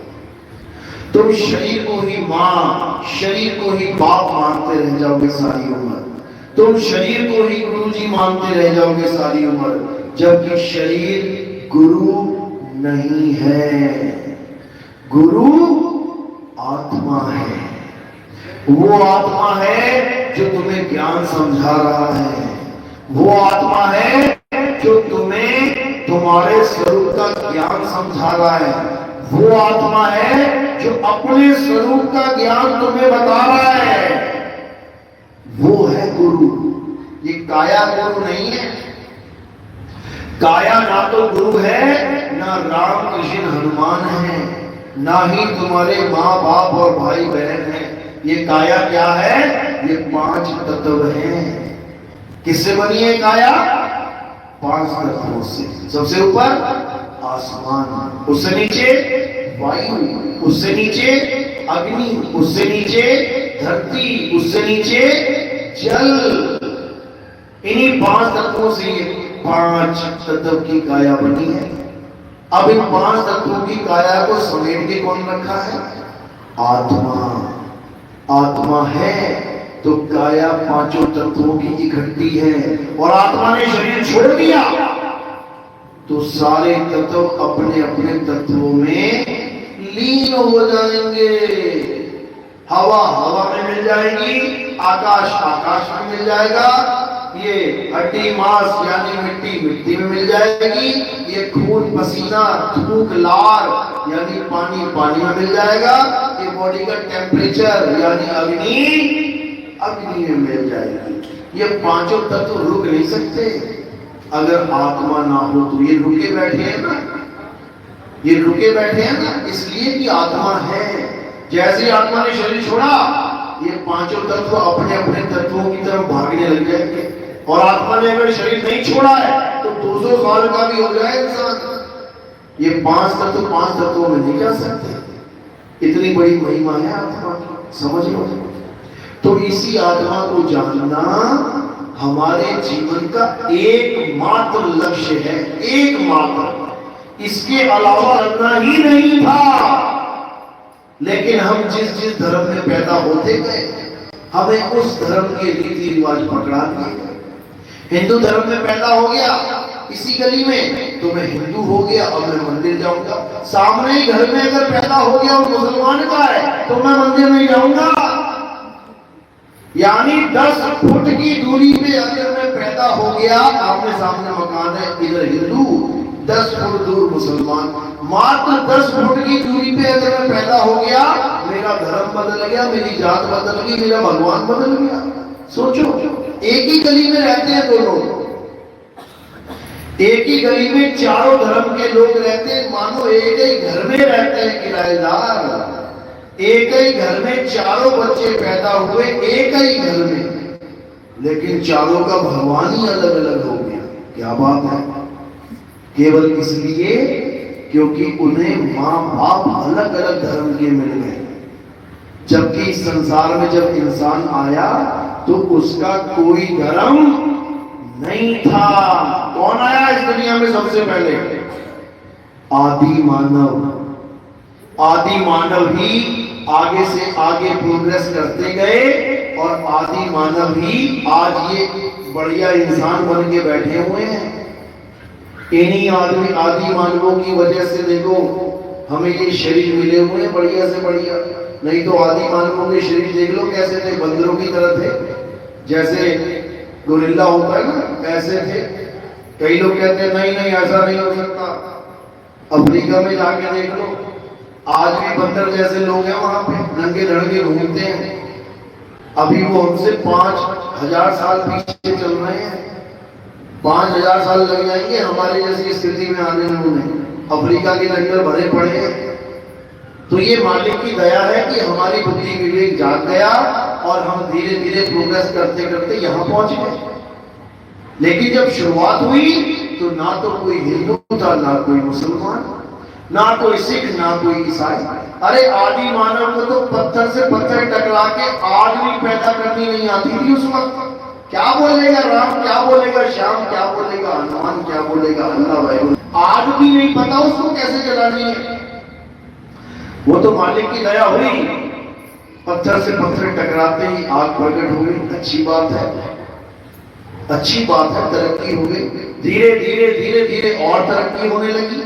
तुम शरीर को ही मां, शरीर को ही बाप मानते रह जाओगे सारी उम्र। तुम शरीर को ही गुरु जी मानते रह जाओगे सारी उम्र, जबकि शरीर गुरु नहीं है। गुरु आत्मा है। वो आत्मा है जो तुम्हें ज्ञान समझा रहा है। वो आत्मा है जो तुम्हें तुम्हारे स्वरूप का ज्ञान समझा रहा है। वो आत्मा है जो अपने स्वरूप का ज्ञान तुम्हें बता रहा है। वो है गुरु। ये काया गुरु नहीं है। काया ना तो गुरु है, ना राम कृष्ण हनुमान है, ना ही तुम्हारे माँ बाप और भाई बहन है। ये काया क्या है? ये 5 तत्व हैं। किससे बनी है काया? 5 तत्वों से। सबसे ऊपर आसमान, उससे नीचे वायु, उससे नीचे अग्नि, उससे नीचे धरती, उससे नीचे जल। इन्हीं 5 तत्वों से 5 तत्व की काया बनी है। अब इन 5 तत्वों की काया को समेट के कौन रखा है? आत्मा। आत्मा है तो काया पांचों तत्वों की इकट्ठी है, और आत्मा ने शरीर छोड़ दिया तो सारे तत्व अपने अपने तत्वों में लीन हो जाएंगे। हवा हवा में मिल जाएगी, आकाश आकाश में मिल जाएगा, ये हड्डी मांस यानी मिट्टी मिट्टी में मिल जाएगी, ये खून पसीना थूक लार यानी पानी पानी में मिल जाएगा, ये बॉडी का टेम्परेचर यानी अग्नि अग्नि में मिल जाएगी। ये पांचों तत्व रुक नहीं सकते अगर आत्मा ना हो तो। ये रुके बैठे हैं ना, ये रुके बैठे हैं ना इसलिए कि आत्मा है। जैसे आत्मा ने शरीर छोड़ा ये पांचों तत्व अपने अपने तत्वों की तरफ भागने लग जाएंगे, और आत्मा ने अगर शरीर नहीं छोड़ा है तो 200 साल का भी हो जाए इंसान, ये पांच तत्वों में नहीं जा सकते। इतनी बड़ी महिमा है आत्मा की, समझ लो। तो इसी आत्मा को जानना हमारे जीवन का एकमात्र लक्ष्य है, एकमात्र। इसके अलावा करना ही नहीं था। लेकिन हम जिस जिस धर्म में पैदा होते गए हमें उस धर्म के रीति रिवाज पकड़ा दिए। हिंदू धर्म में पैदा हो गया इसी गली में तो मैं हिंदू हो गया, अब मैं मंदिर जाऊंगा। सामने ही घर में अगर पैदा हो गया और मुसलमान का है तो मैं मंदिर नहीं जाऊंगा। यानी 10 फुट की दूरी पे अगर मैं पैदा हो गया, आपने सामने मकान है, इधर हिंदू 10 फुट दूर मुसलमान, मात्र 10 फुट की दूरी पे अगर मैं पैदा हो गया, मेरा धर्म बदल गया, मेरी जात बदल गई, मेरा भगवान बदल गया। सोचो, एक ही गली में रहते हैं दो लोग, एक ही गली में चारों धर्म के लोग रहते हैं, मानो एक ही घर में रहते हैं किराएदार। एक ही घर में चारों बच्चे पैदा हुए, एक ही घर में, लेकिन चारों का भगवान ही अलग अलग हो गया। क्या बात है? केवल इसलिए क्योंकि उन्हें मां बाप अलग अलग धर्म के मिल गए। जबकि इस संसार में जब इंसान आया तो उसका कोई धर्म नहीं था। कौन आया इस दुनिया में सबसे पहले? आदि मानव। आदि मानव ही आगे से आगे प्रोग्रेस करते गए, और आदि मानव ही आज ये बढ़िया इंसान बन के बैठे हुए हैं। इन्हीं आदि मानवों की वजह से देखो हमें ये शरीर मिले हुए हैं बढ़िया से बढ़िया। नहीं तो आदि मानवों के शरीर देख लो कैसे थे, बंदरों की तरह थे, जैसे गोरिल्ला होता है ना, ऐसे थे। कई लोग कहते हैं नहीं नहीं ऐसा नहीं हो सकता। अफ्रीका में जाके देख लो, आज भी बंदर जैसे लोग हैं वहां पे, नंगे धड़के घूमते हैं। अभी वो हमसे 5000 साल पीछे चल रहे हैं। 5000 साल लग जाएंगे हमारे जैसी स्थिति में आने में उन्हें। अफ्रीका के जंगल भरे पड़े हैं। तो ये मालिक की दया है कि हमारी बुद्धि विवेक जाग गया और हम धीरे धीरे प्रोग्रेस करते करते यहाँ पहुंच गए। लेकिन जब शुरुआत हुई तो ना तो कोई हिंदू था, ना कोई मुसलमान, ना कोई सिख, ना कोई ईसाई। अरे आदि मानव को तो पत्थर से पत्थर टकरा के आग भी पैदा करनी नहीं आती थी उस वक्त। क्या बोलेगा राम, क्या बोलेगा श्याम, क्या बोलेगा हनुमान, क्या बोलेगा अल्लाह भाई, आग भी नहीं पता उसको कैसे जलानी है। वो तो मालिक की दया हुई, पत्थर से पत्थर टकराते ही आग प्रकट हो गई। अच्छी बात है, अच्छी बात है, तरक्की हो गई। धीरे धीरे धीरे धीरे और तरक्की होने लगी।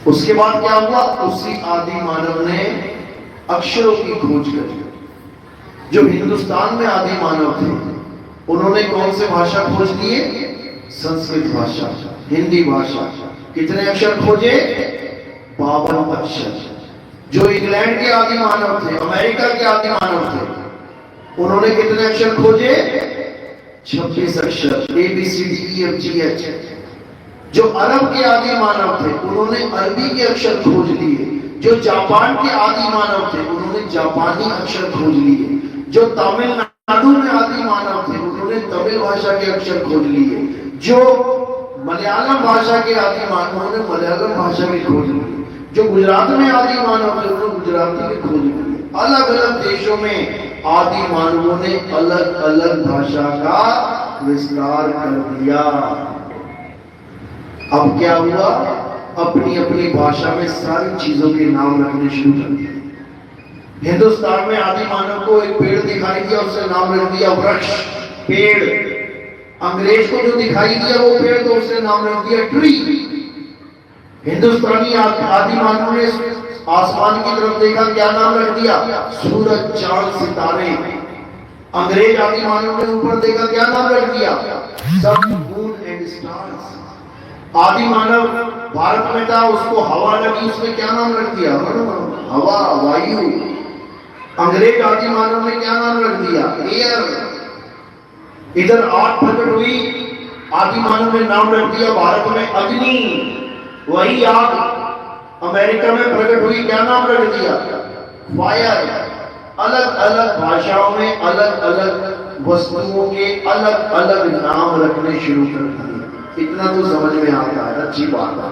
उसके बाद क्या हुआ? उसी आदि मानव ने अक्षरों की खोज करी। जो हिंदुस्तान में आदि मानव थे उन्होंने कौन से भाषा खोज लिए? संस्कृत भाषा, हिंदी भाषा। कितने अक्षर खोजे? 52 अक्षर। जो इंग्लैंड के आदि मानव थे, अमेरिका के आदि मानव थे, उन्होंने कितने अक्षर खोजे? 26 अक्षर, ABCDEFGH। जो अरब के आदि मानव थे उन्होंने अरबी के अक्षर खोज लिए। जो जापान के आदि मानव थे उन्होंने जापानी अक्षर खोज लिए। जो तमिलनाडु में आदि मानव थे उन्होंने तमिल भाषा के अक्षर खोज लिए। जो मलयालम भाषा के आदि मानव उन्होंने मलयालम भाषा के खोज लिए। जो गुजरात में आदि मानव थे उन्होंने गुजराती के खोज लिए। अलग अलग देशों में आदि मानवों ने अलग अलग भाषा का विस्तार कर दिया। अब क्या हुआ? अपनी अपनी भाषा में सारी चीजों के नाम रखने शुरू कर दिए। हिंदुस्तान में आदि मानव को एक पेड़ दिखाई दिया, उससे नाम रख दिया वृक्ष, पेड़। अंग्रेज को जो दिखाई दिया वो पेड़, तो उससे नाम रख दिया ट्री। हिंदुस्तानी आदि मानव ने आसमान की तरफ देखा, क्या नाम रख दिया? सूरज, चांद, सितारे। अंग्रेज आदि मानव ने ऊपर देखा, क्या नाम रख दिया? सन, मून एंड स्टार्स। आदि मानव भारत में था, उसको हवा लगी, उसमें क्या नाम रख दिया? हवा, वायु। अंग्रेज आदि मानव ने क्या नाम रख दिया? एयर। इधर आग प्रकट हुई, आदि मानव ने नाम रख दिया भारत में अग्नि। वही आग अमेरिका में प्रकट हुई, क्या नाम रख दिया? फायर। अलग अलग भाषाओं में अलग अलग वस्तुओं के अलग अलग नाम रखने शुरू कर दिए। इतना तो समझ में आता है, अच्छी बात है।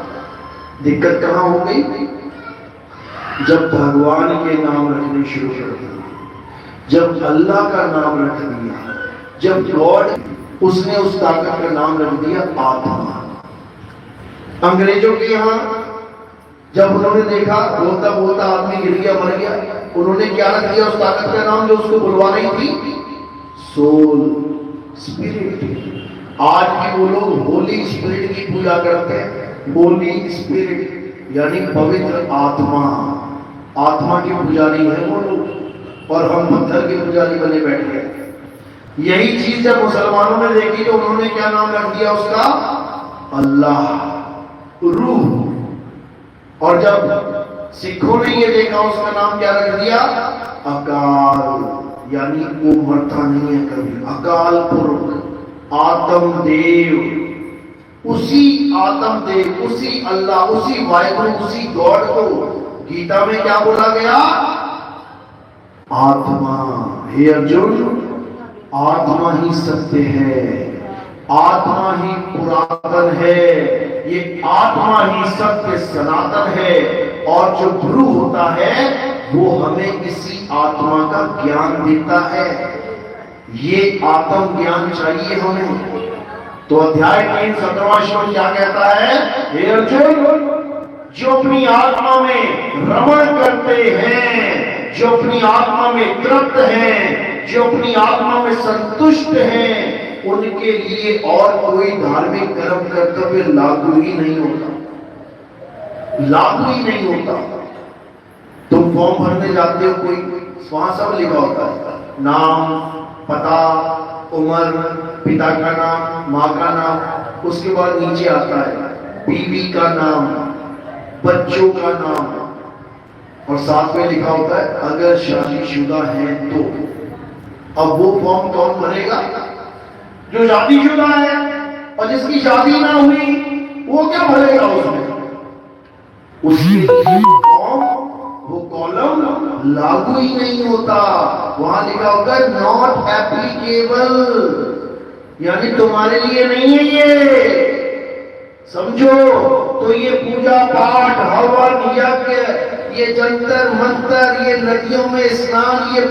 दिक्कत कहां हो गई? जब भगवान के नाम रखने शुरू कर दिए, जब अल्लाह का नाम रख दिया, जब गॉड, उसने उस ताकत का नाम रख दिया आत्मा। अंग्रेजों के यहां जब उन्होंने देखा बोलता बोलता आदमी गिर गया, मर गया, उन्होंने क्या रख दिया उस ताकत का नाम जो उसको बुलवा रही थी? Soul, spirit. आज भी वो लोग होली स्पिरिट की पूजा करते हैं। होली स्पिरिट यानी पवित्र आत्मा। आत्मा की पुजारी है वो लोग, और हम पत्थर के पुजारी बने बैठे हैं। यही चीज जब मुसलमानों ने देखी तो उन्होंने क्या नाम रख दिया उसका? अल्लाह, रूह। और जब सिखों ने ये देखा उसका नाम क्या रख दिया? अकाल, यानी वो मरता नहीं है कभी। अकाल पुरख, आत्म देव। उसी आत्म देव, उसी अल्लाह, उसी वाहिगुरु, उसी गॉड को गीता में क्या बोला गया? आत्मा। हे अर्जुन, आत्मा ही सत्य है, आत्मा ही पुरातन है, ये आत्मा ही सत्य सनातन है। और जो गुरु होता है वो हमें इसी आत्मा का ज्ञान देता है। ये आत्म ज्ञान चाहिए हमें। तो अध्याय 3 17वां श्लोक क्या कहता है? हे अर्जुन, जो अपनी आत्मा में रमण करते हैं, जो अपनी आत्मा में तृप्त हैं, जो अपनी आत्मा में संतुष्ट हैं, उनके लिए और कोई धार्मिक कर्म कर्तव्य लागू ही नहीं होता, लागू ही नहीं होता। तुम फॉर्म भरने जाते हो, कोई वहां सब लिखा होता है, नाम, पता, उम्र, पिता का नाम, माँ का नाम, उसके बाद नीचे आता है बीवी का नाम, बच्चों का नाम, और साथ में लिखा होता है अगर शादीशुदा है तो। अब वो फॉर्म कौन भरेगा? जो शादीशुदा है, और जिसकी शादी ना हुई वो क्या भरेगा उसमें? उसके फॉर्म, वो कॉलम लागू ही नहीं होता। वहां लिखा होगा नॉट एप्लीकेबल, यानी तुम्हारे लिए नहीं है ये, समझो। तो ये पूजा पाठ, हवन, यज्ञ, ये जंतर मंतर, ये नदियों में स्नान, ये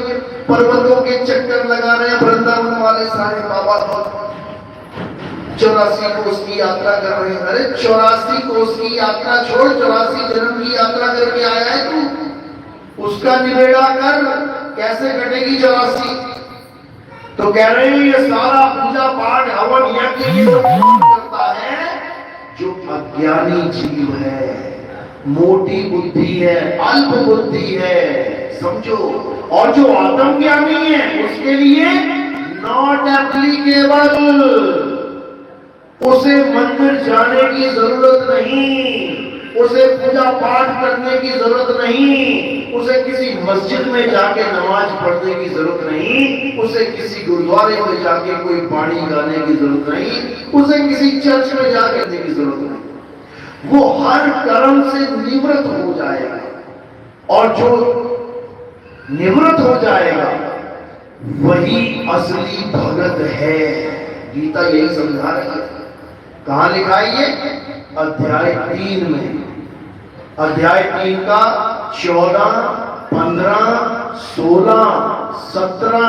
पर्वतों के चक्कर लगा रहे हैं वृंदावन वाले सारे बाबा, 84 कोस की यात्रा कर रहे हैं। अरे 84 कोस की यात्रा छोड़, 84 जन्म की यात्रा करके आया है तू, उसका निबेड़ा कर, कैसे कटेगी 84? तो कह रहे हैं ये सारा पूजा पाठ, हवन, यज्ञ ये सब करता है जो अज्ञानी जीव है, मोटी बुद्धि है, अल्प बुद्धि है, समझो। और जो आत्मज्ञानी है उसके लिए नॉट एप्लीकेबल, उसे मंदिर जाने की जरूरत नहीं, उसे पूजा पाठ करने की जरूरत नहीं, उसे किसी मस्जिद में जाके नमाज पढ़ने की जरूरत नहीं, उसे किसी गुरुद्वारे में जाके कोई पानी गाने की जरूरत नहीं, उसे किसी चर्च में जाके करने की जरूरत नहीं। वो हर कर्म से निवृत्त हो जाएगा, और जो निवृत्त हो जाएगा वही असली भगत है। गीता यही समझा रही है। कहां लिखा है ये? अध्याय 3 में। अध्याय 3 का 14, 15, 16, 17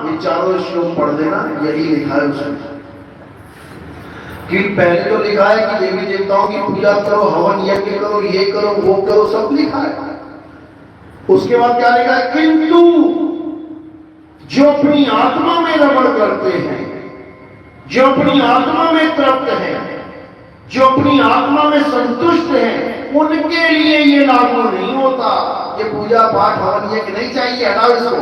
ये चारों श्लोक पढ़ देना, यही लिखा है उसमें। कि पहले तो लिखा है कि देवी देवताओं की पूजा करो, हवन यज्ञ करो, ये करो, वो करो, सब लिखा है। उसके बाद क्या लिखा है, किंतु जो अपनी आत्मा में रमण करते हैं, जो अपनी आत्मा में तृप्त हैं, जो अपनी आत्मा में संतुष्ट हैं, उनके लिए ये लागू नहीं होता। ये पूजा पाठ हवन ये कि नहीं चाहिए, हटाओ इसको।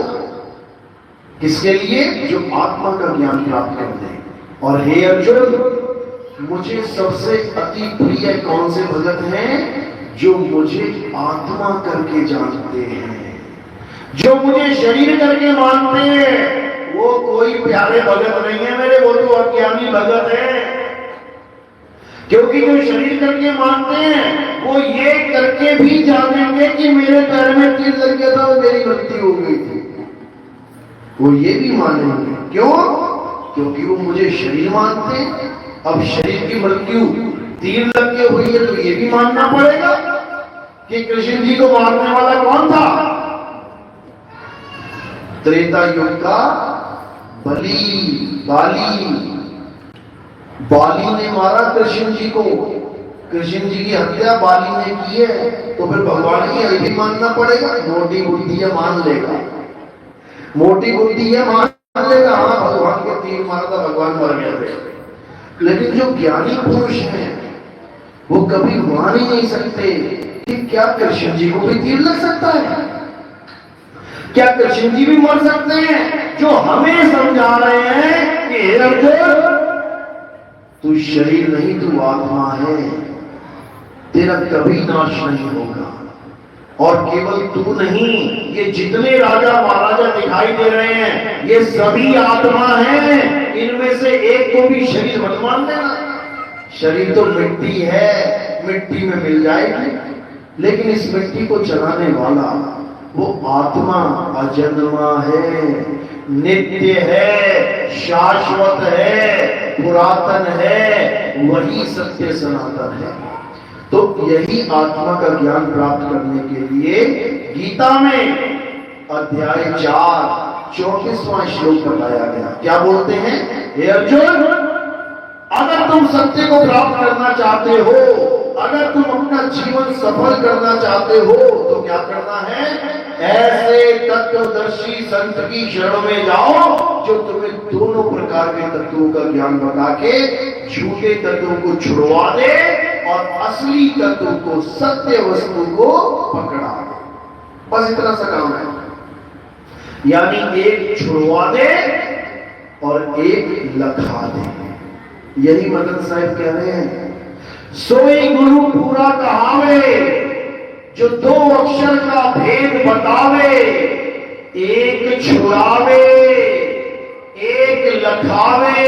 किसके लिए? जो आत्मा का ज्ञान प्राप्त करते हैं। और हे अर्जुन, मुझे सबसे अति प्रिय कौन से भगत हैं? जो मुझे आत्मा करके जानते हैं, जो मुझे शरीर करके मानते हैं। वो कोई प्यारे भगत नहीं है मेरे, वो तो अज्ञानी भगत है। क्योंकि जो शरीर करके मानते हैं वो ये करके भी जानेंगे कि मेरे पैर में तीर लग गया था और मेरी मृत्यु हो गई थी। वो ये भी मानेंगे। क्यों? क्योंकि वो मुझे शरीर मानते हैं। अब शरीर की मृत्यु तीर लग के हुई है तो ये भी मानना पड़ेगा कि कृष्ण जी को मारने वाला कौन था? त्रेता युग का बाली ने मारा कृष्ण जी को। कृष्ण जी की हत्या बाली ने की है, तो फिर भगवान की यही भी मानना पड़ेगा। मोटी बुद्धि है मान लेगा, मोटी बुद्धि है मान लेगा, हाँ भगवान के तीर मारा था, भगवान मर गए थे। लेकिन जो ज्ञानी पुरुष हैं वो कभी मान ही नहीं सकते कि क्या कृष्ण जी को भी तीर लग सकता है, क्या कृष्ण जी भी मर सकते हैं। जो हमें समझा रहे हैं कि हे अर्जुन, तू शरीर नहीं, तू आत्मा है, तेरा कभी नाश नहीं होगा। और केवल तू नहीं, ये जितने राजा महाराजा दिखाई दे रहे हैं ये सभी आत्मा हैं। इनमें से एक को भी शरीर मत मान लेना। शरीर तो मिट्टी है, मिट्टी में मिल जाएगी, लेकिन इस मिट्टी को चलाने वाला वो आत्मा अजन्मा है, नित्य है, शाश्वत है, पुरातन है, वही सत्य सनातन है। तो यही आत्मा का ज्ञान प्राप्त करने के लिए गीता में अध्याय 4 34वां श्लोक बताया गया। क्या बोलते हैं? हे अर्जुन, अगर तुम सत्य को प्राप्त करना चाहते हो, अगर तुम अपना जीवन सफल करना चाहते हो, तो क्या करना है? ऐसे तत्वदर्शी संत की शरण में जाओ जो तुम्हें दोनों प्रकार के तत्वों का ज्ञान बता के झूठे तत्वों को छुड़वा दे और असली तत्व को, सत्य वस्तु को पकड़ा दे। बस इतना सा काम है। यानी एक छुड़वा दे और एक लखा दे। यही मदन साहब कह रहे हैं, सोई गुरु पूरा कहावे, जो 2 अक्षर का भेद बतावे, एक छुड़ावे एक लखावे,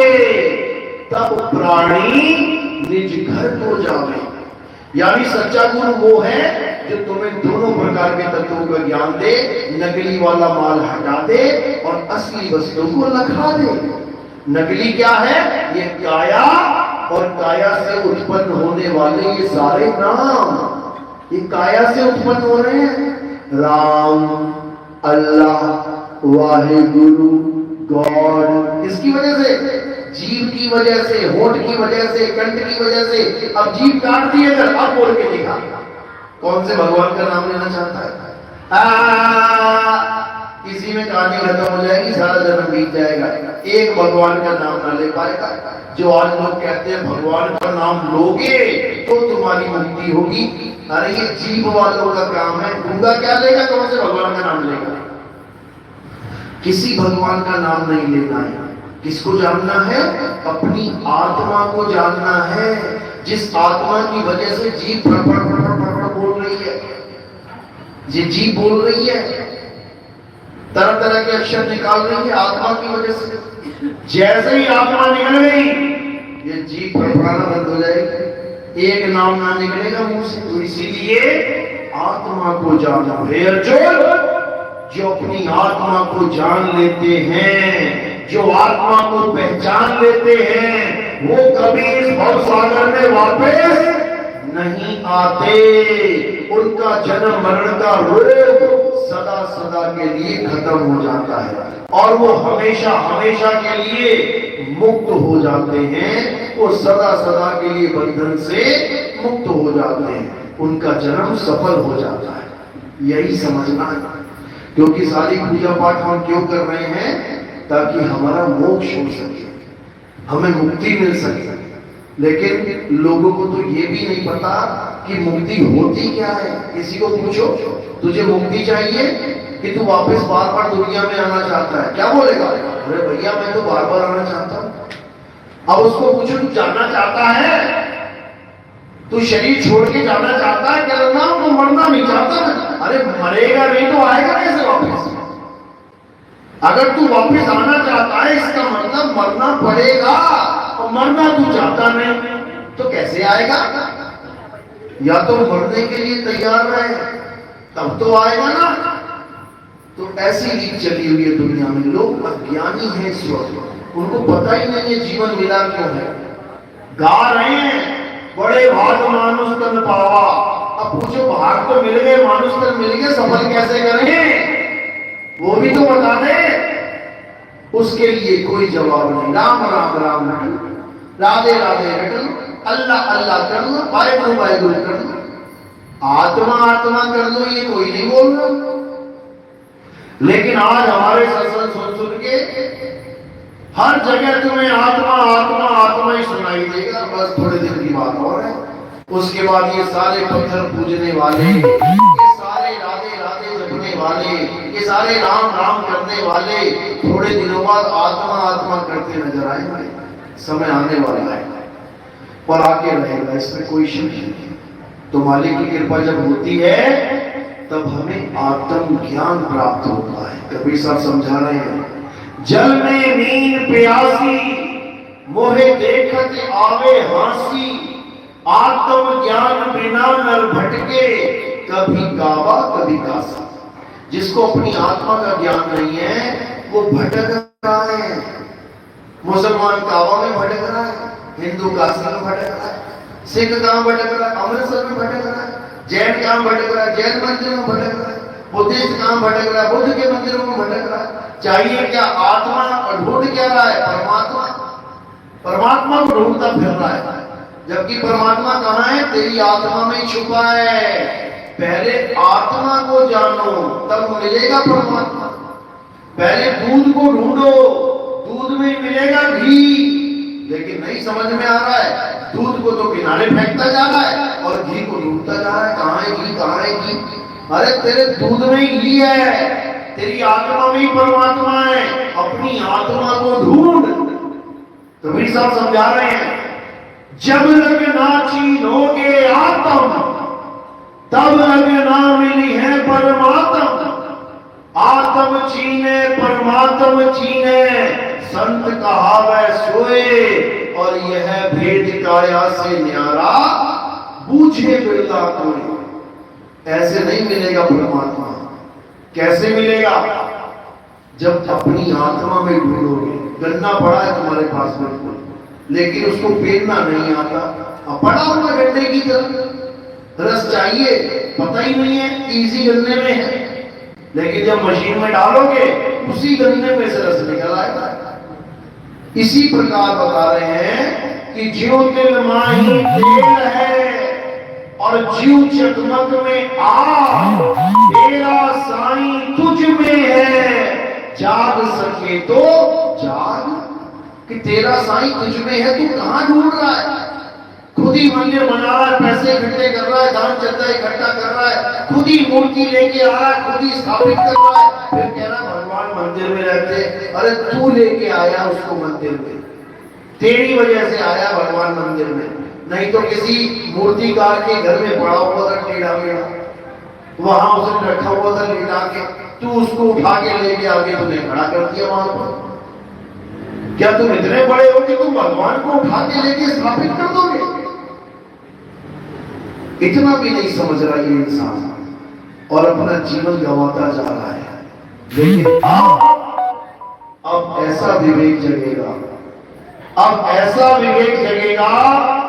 तब प्राणी निज घर को जावे। यानी सच्चा गुरु वो है जो तुम्हें दोनों प्रकार के तत्वों का ज्ञान दे, नकली वाला माल हटा दे और असली वस्तु को लखा दे। नकली क्या है? ये काया और काया से उत्पन्न होने वाले ये सारे नाम, ये काया से उत्पन्न हो रहे हैं। राम, अल्लाह, वाहेगुरु, गॉड, इसकी वजह से, जीव की वजह से, होठ की वजह से, कंठ की वजह से। अब जीव काट दिए, अगर अब बोल के दिखा कौन से भगवान का नाम लेना चाहता है? इसी में कहानी खत्म हो जाएगी, सारा जन्म बीत जाएगा, एक भगवान का नाम ना ले पाएगा। जो आज लोग कहते हैं भगवान का नाम लोगे तो तुम्हारी मुक्ति होगी, अरे ये जीव वालों का काम है। गूंगा क्या लेगा? कौन से भगवान का नाम लेगा? किसी भगवान का नाम नहीं लेना है। किसको जानना है? अपनी आत्मा को जानना है, जिस आत्मा की वजह से जीव फड़फड़ फड़फड़ फड़फड़ बोल रही है। ये जीव बोल रही है, तरह तरह के अक्षर निकाल रही है आत्मा की वजह से। जैसे ही आत्मा निकल गई ये जीव फड़फड़ाना बंद हो जाएगी, एक नाम ना निकलेगा मुंह से। तो इसीलिए आत्मा को जानो। हे अर्जुन, जो अपनी आत्मा को जान लेते हैं, जो आत्मा को पहचान लेते हैं, वो कभी इस भवसागर में वापस नहीं आते। उनका जन्म मरण का रोग सदा सदा के लिए खत्म हो जाता है और वो हमेशा हमेशा के लिए मुक्त हो जाते हैं। वो सदा सदा के लिए बंधन से मुक्त हो जाते हैं, उनका जन्म सफल हो जाता है। यही समझना है, क्योंकि सारी पूजा पाठ हम क्यों कर रहे हैं? ताकि हमारा मोक्ष हो सके, हमें मुक्ति मिल सके। लेकिन लोगों को तो ये भी नहीं पता कि मुक्ति होती क्या है। किसी को पूछो तुझे मुक्ति चाहिए कि तू वापस बार बार दुनिया में आना चाहता है, क्या बोलेगा? अरे भैया मैं तो बार बार आना चाहता हूं। अब उसको पूछो तू जाना चाहता है, तू शरीर छोड़ के जाना चाहता है? क्या ना वो मरना नहीं चाहता। अरे मरेगा नहीं तो आएगा कैसे वापस? अगर तू वापस आना चाहता है इसका मतलब मरना पड़ेगा, और मरना तू चाहता नहीं तो कैसे आएगा? या तो मरने के लिए तैयार रहे तब तो आएगा ना। तो ऐसी रीत चली हुई है दुनिया में। लोग अज्ञानी हैं इस वक्त, उनको पता ही नहीं है जीवन मिला क्यों है। गा रहे हैं बड़े भाग मानुष तन पावा। अब पूछो भाग तो मिल गए, मानुष तन मिल गए, सफल कैसे करें? वो भी तो बता दे। उसके लिए कोई जवाब नहीं। राम राम राम रटन, राधे राधे रटन, अल्लाह अल्लाह कर लो, वाहेगुरु वाहेगुरु कर लो, आत्मा आत्मा कर लो, ये कोई नहीं बोल रहा। लेकिन आज हमारे सत्संग सुन सुन के हर जगह तुम्हें आत्मा आत्मा आत्मा ही सुनाई देगा। बस थोड़े दिन की बात और है, उसके बाद ये सारे पत्थर पूजने वाले, ये सारे राधे राधे जपने वाले, ये सारे राम राम करने वाले थोड़े दिनों बाद आत्मा आत्मा करते नजर आएंगे। समय आने वाला है और आके रहेगा, इसमें कोई शक नहीं। तो मालिक की कृपा जब होती है तब हमें आत्म ज्ञान प्राप्त होता है। कबीर साहब समझा रहे हैं, जल में नींद प्यासी, मोहे देखत आवे हांसी, आत्म ज्ञान बिना नर भटके, कभी काबा कभी कासा। जिसको अपनी आत्मा का ज्ञान नहीं है वो भटक रहा है। मुसलमान काबा में भटक रहा है, हिंदू काशी में भटक रहा है, सिख कहां भटक रहा है? अमृतसर में भटक रहा है, जैन कहां भटक रहा है? जैन मंदिर में भटक रहा है, बुद्धिस्ट कहां भटक रहा है? बुद्ध के मंदिरों में भटक रहा है। चाहिए क्या? आत्मा। और ढूंढ क्या रहा है? परमात्मा। परमात्मा को ढूंढता फिर रहा है, जबकि परमात्मा कहां है? तेरी आत्मा में छुपा है। पहले आत्मा को जानो तब मिलेगा परमात्मा। पहले दूध को ढूंढो, दूध में मिलेगा घी। लेकिन नहीं समझ में आ रहा है, दूध को तो किनारे फेंकता जा रहा है और घी को ढूंढता जा रहा है। कहां है घी, कहां है घी? अरे तेरे दूध में ही घी है, तेरी आत्मा में ही परमात्मा है। अपनी आत्मा को ढूंढ। कबीर साहब समझा रहे हैं, जब लग ना चीनोगे आत्म, तब लग ना मिली है परमात्म। आत्म चीने परमात्म चीने, संत कहावै सोए, और यह भेद काया से न्यारा, बूझे बिरला कोई। ऐसे नहीं मिलेगा परमात्मा। कैसे मिलेगा? जब अपनी आत्मा में ढूंढोगे। गन्ना पड़ा है तुम्हारे पास बिल्कुल, लेकिन उसको पेरना नहीं आता, पड़ा हुआ गन्ने की तरह। रस चाहिए, पता ही नहीं है इसी गन्ने में है, लेकिन जब मशीन में डालोगे उसी गन्ने में से रस निकल आएगा। इसी प्रकार बता रहे हैं कि ज्यों तिल माही तेल है और जीव चकमक में आग, तेरा साईं तुझ में है, जाग सके तो जाग। कि तेरा साईं तुझ में है, तू कहां ढूंढ रहा है? खुद ही मंदिर बना रहा है, पैसे इकट्ठे कर रहा है, दान चंदा इकट्ठा कर रहा है, खुद ही मूर्ति लेके आ रहा है, खुद ही स्थापित कर रहा है, फिर कह रहा भगवान मंदिर में रहते। अरे तू लेके आया उसको मंदिर में, तेरी वजह से आया भगवान मंदिर में। नहीं तो किसी मूर्तिकार के घर में पड़ा हुआ था टेढ़ा मेढ़ा, वहां उसने रखा हुआ था लेटा के, तू उसको उठा के लेके आगे तुमने खड़ा कर दिया वहां पर। क्या तुम इतने बड़े हो कि तुम भगवान को उठा के लेके स्थापित कर दोगे? इतना भी नहीं समझ रहा ये इंसान और अपना जीवन गंवाता जा रहा है। लेकिन अब ऐसा विवेक जगेगा, अब ऐसा विवेक जगेगा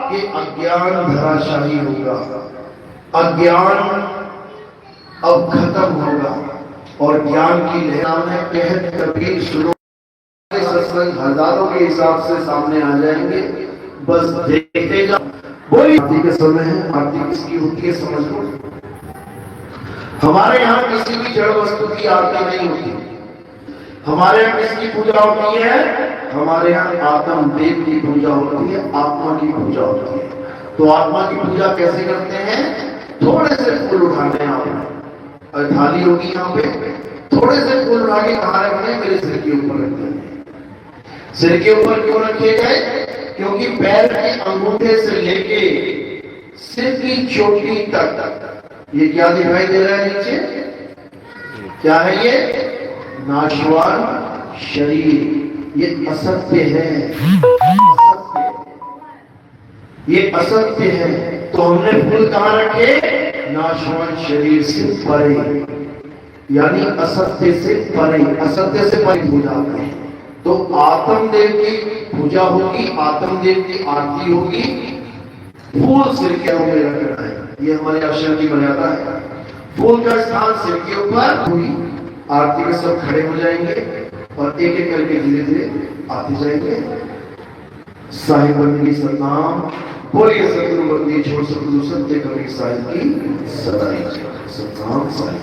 कि अज्ञान धराशायी होगा, अज्ञान अब खत्म होगा और ज्ञान की लहर में कहत कबीर सुनो। सत्संग हजारों के हिसाब से सामने आ जाएंगे, बस देखते जाओ। बोलिए, आरती का समय है, आरती किसकी होती है समझ लो। हमारे यहाँ किसी भी जड़ वस्तु की आरती नहीं होती। हमारे यहाँ किसकी पूजा होती है? हमारे यहाँ आत्म देव की पूजा होती है, आत्मा की पूजा होती है। तो आत्मा की पूजा कैसे करते हैं? थोड़े से फूल उठाते हैं आप, और थाली होगी यहाँ पे, थोड़े से फूल उठा के कहाँ रखते हैं? मेरे सिर के ऊपर रखते हैं। सिर के ऊपर क्यों रखे गए? क्योंकि पैर के अंगूठे से लेके सिर की चोटी तक ये क्या दिखाई दे रहा है नीचे? क्या है ये? नाशवान शरीर। ये असत्य है, ये असत्य है। तो हमने फूल कहां रखे? नाशवान शरीर से परे, यानी असत्य से परे, असत्य से परे पूजा करें। तो आत्मदेव की पूजा होगी, आत्मदेव की आरती होगी, फूल सिर के ऊपर रखना है। ये हमारे अक्षर की मर्यादा है। फूल का स्थान सिर के ऊपर हुई, आरती में सब खड़े हो जाएंगे और एक एक करके धीरे धीरे आते जाएंगे। साहिब बंदगी सतनाम बोलिए, सतगुरु बंदी छोड़ सतगुरु सत्य कभी साहिब की सदाई सतनाम साहिब।